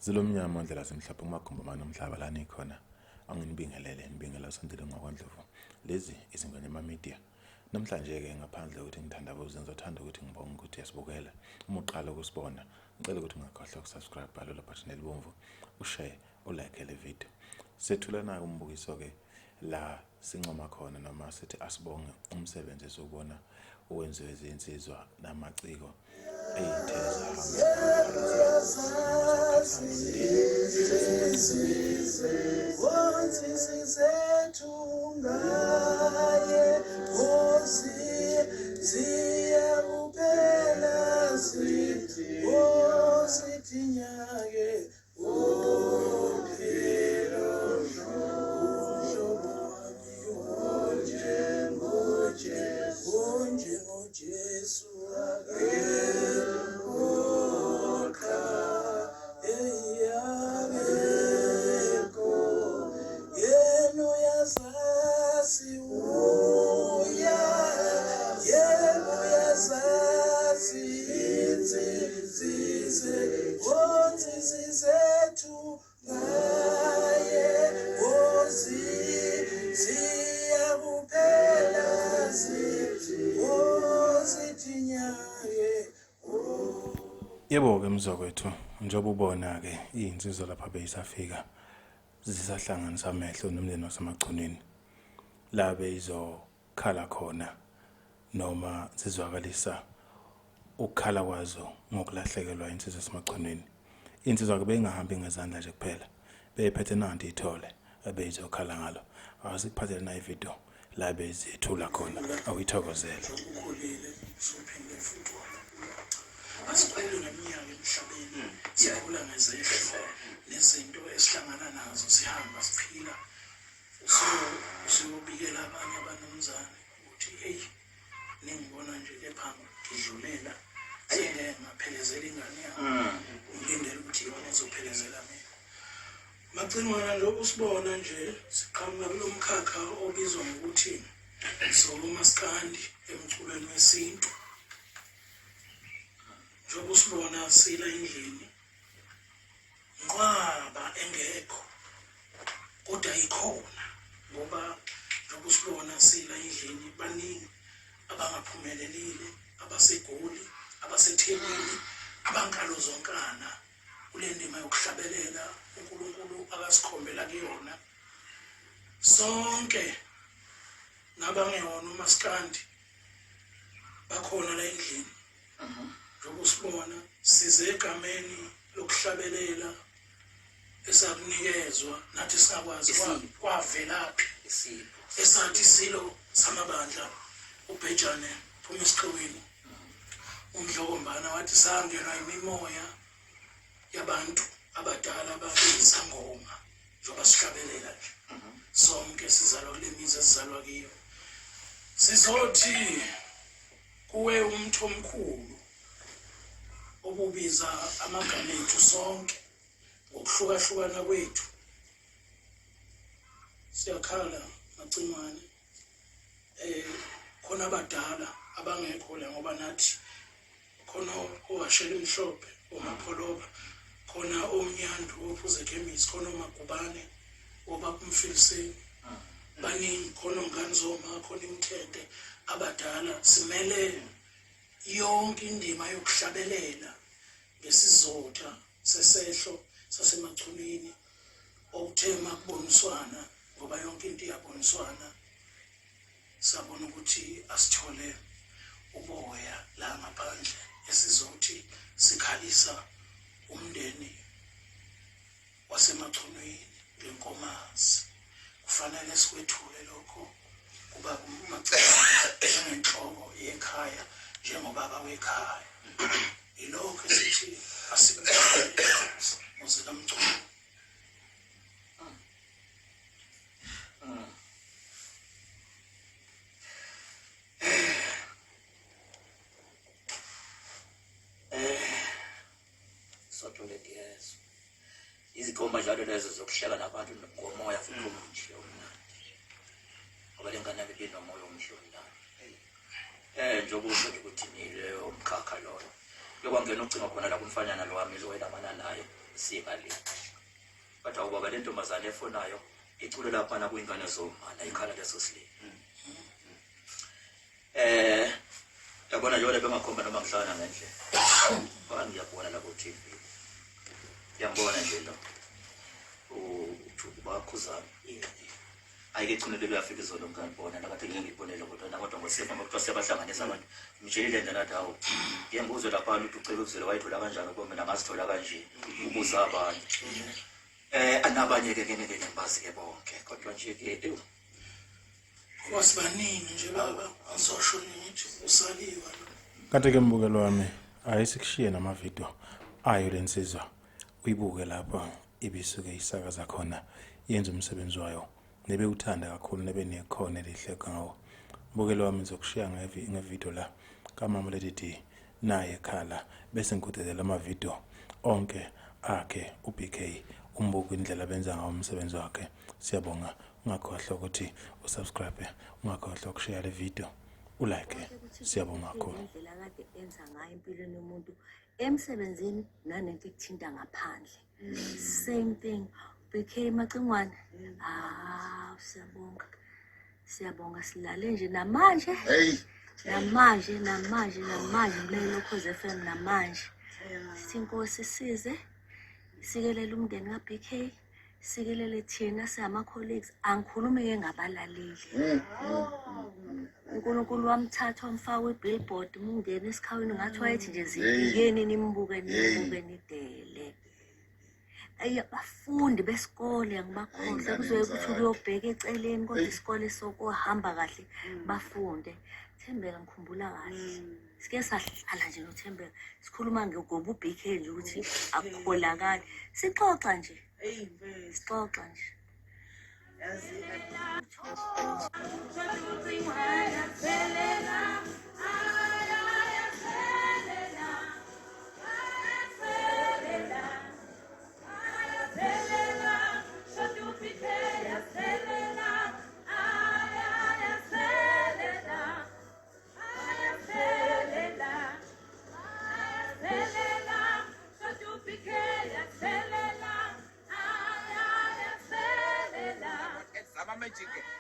Zilomnyama ndlela semhlaphe kumagumbamana omhlaba lana ikhona anginibingelele nibingela sondele ngakwaNdlovu lezi izingane ema-media namhlanje ke ngaphandle ukuthi ngithandabuze ngizothanda ukuthi ngibonge ukuthi yasibukela uma uqala ukusibona ngicela ukuthi ungakhohlwa ukusubscribe balola button elibomvu ushare ulike le video sethulana umbukiso ke la sincoma khona noma sithi asibonge umsebenzi esubona owenziwe izinsizwa namaciko eyitheza Yebo-ke mzokwethu njengoba ubona-ke iy'nsizwa lapha beyisafika zisahlanganisa amehlo nomndeni wasemagcuneni la beyizokhala khona noma zizwakalisa ukukhala kwazo ngokulahlekelwa insizwa yasemagcuneni. Insizwa-ke beyingahambi ngezandla nje kuphela beyiphethe nanti ithole abeyizokhala ngalo. Asikuphathele na ividiyo la beyizethula khona awuyithokozele. Asikhule neminyaka emhlabeni sikhula ngezehlo nezinto esihlangana nazo sihamba siphila usiyobikela abanye abanomzane ukuthi hey ningibona nje ephanga ngidlulela ayeke ngaphelezela ingane yami ngilindele ukuthi yona izophelezela mina macingwana lokho usibona nje siqhamuka kulo mkhakha obizwa ngokuthi kaMaskandi emculweni wesintu. Njengoba usibona sila endlini nqwaba engekho kodwa ikhona ngoba njengoba usibona sila endlini baningi abangaphumelelile abaseGoli abaseThekwini abankalo zonkana kule ndima yokuhlabelela uNkulunkulu akasikhombela kuyona sonke nabangeyona uMaskandi bakhona la endlini. Njengoba usibona size egameni lokuhlabelela esakunikezwa nathi singakwazi kwavelaphi esathi silo samabandla uBhejane phuma esiqhweni uMdlokombana wathi sangenwa imimoya yabantu abadala abazangoma njengoba sihlabelela nje sonke sizalwa kule mizi esizalwa kiyo sizothi kuwe umuntu omkhulu obubiza amagama ethu sonke ngokuhlukahlukana kwethu siyakhala macingwane khona abadala abangekho la ngoba nathi khona owashela imhlophe omapholoba khona omnyandu ophuze ekhemisi khona omagubane obakumfiliseni baningi khona onganzoma khona imthende abadala simele yonke indima yokuhlabelela ngesizotha sesehlo sasemagcuneni okuthema kuboniswana ngoba yonke into iyaboniswana sabona ukuthi asithole uboya la ngaphandle esizothi sikhalisa umndeni wasemagcuneni ngenkomazi kufanele sikwethule lokho kuba kumagcina ngenhloko yekhaya njengobaba wekhaya ilokho esithi asikubekele muze kamculo sothule diyezo izikhomba njalo lezo zokuhleka nabantu ngomoya futhi omuhle omnandi ngoba lengane yami inomoya omuhle omnandi njengoba usho ukuthi nile umkhakha loyo yokwangena ucinga khona la kumfanyana lo wami lo wena mana naye singali kodwa ubaba le ntombazane efonayo icule lapha kuyingane zomama ikhala leso silili yabona njengoba bengakhomba noma ngihlala ngendlela bani ngiyabona la ku TV yambona nje lo uBoKhozi ayike chunele luyafika izolo ngibona nakade ngeke ngibonele kodwa ngosefa makuthiwa siyabahlanganisa abantu ngitshelile nje nathi hawo ngiyembuzo lapha ukuthi ucela ukuzela wayithola kanjani ngoba mina ngasithola kanje ubuza abantu anabanye ke ngeke ngibazi ke bonke kodwa nje ke wasibaningi nje baba angizosho ngithi usaliwa kanti ke mbukelo wami ayisikushiye namavideo ayo lensizwa uyibuke lapha ibisuke isakaza khona yenza umsebenzi wayo nebe uthanda kakhulu nebe nekhono elihle ngawo mbukelo wami ngizokushiya ngevideo la kaMama Lady naye ekhala bese ngikudedela amavideo onke akhe uBK umbuka indlela benza ngawo umsebenzi wakhe siyabonga ungakhohlwa ukuthi usubscribe ungakhohlwa ukushare le video ulike siyabonga kakhulu indlela kade enza ngayo empilweni yomuntu emsebenzini nanento ekuthinta ngaphandle same thing BK macingwane siyabonga silale nje namanje namanje mlelo boKhozi FM namanje sinkosi size sikelele umndeni kaBK sikelele thina siyama colleagues angikhulumi ke ngabalaleli uNkulunkulu wamthatha wamfaka kwibillboard umngene esikhawini ngathi wayethi nje ziyeni nimbuke nidele abafundi besikole ngibakhohle kuzoye ukuthi uyobheka eceleni kodwa isikole sokuhamba kahle bafunde Thembeka ngikhumbula kahle sike sahlala nje noThembeka sikhuluma ngoba uBK nje ukuthi akukholakala sixoxa nje sixoxa nje yazi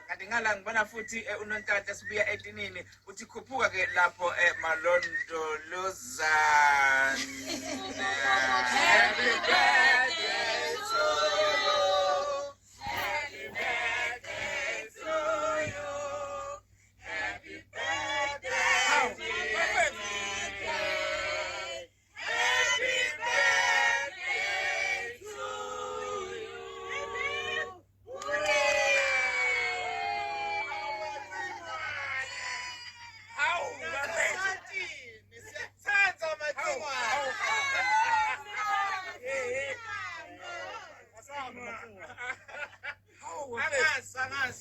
kanti ngala ngibona futhi uNontata sibuya etinini uthi khuphuka ke lapho malondolozana happy birthday to you happy birthday to you happy birthday Angas.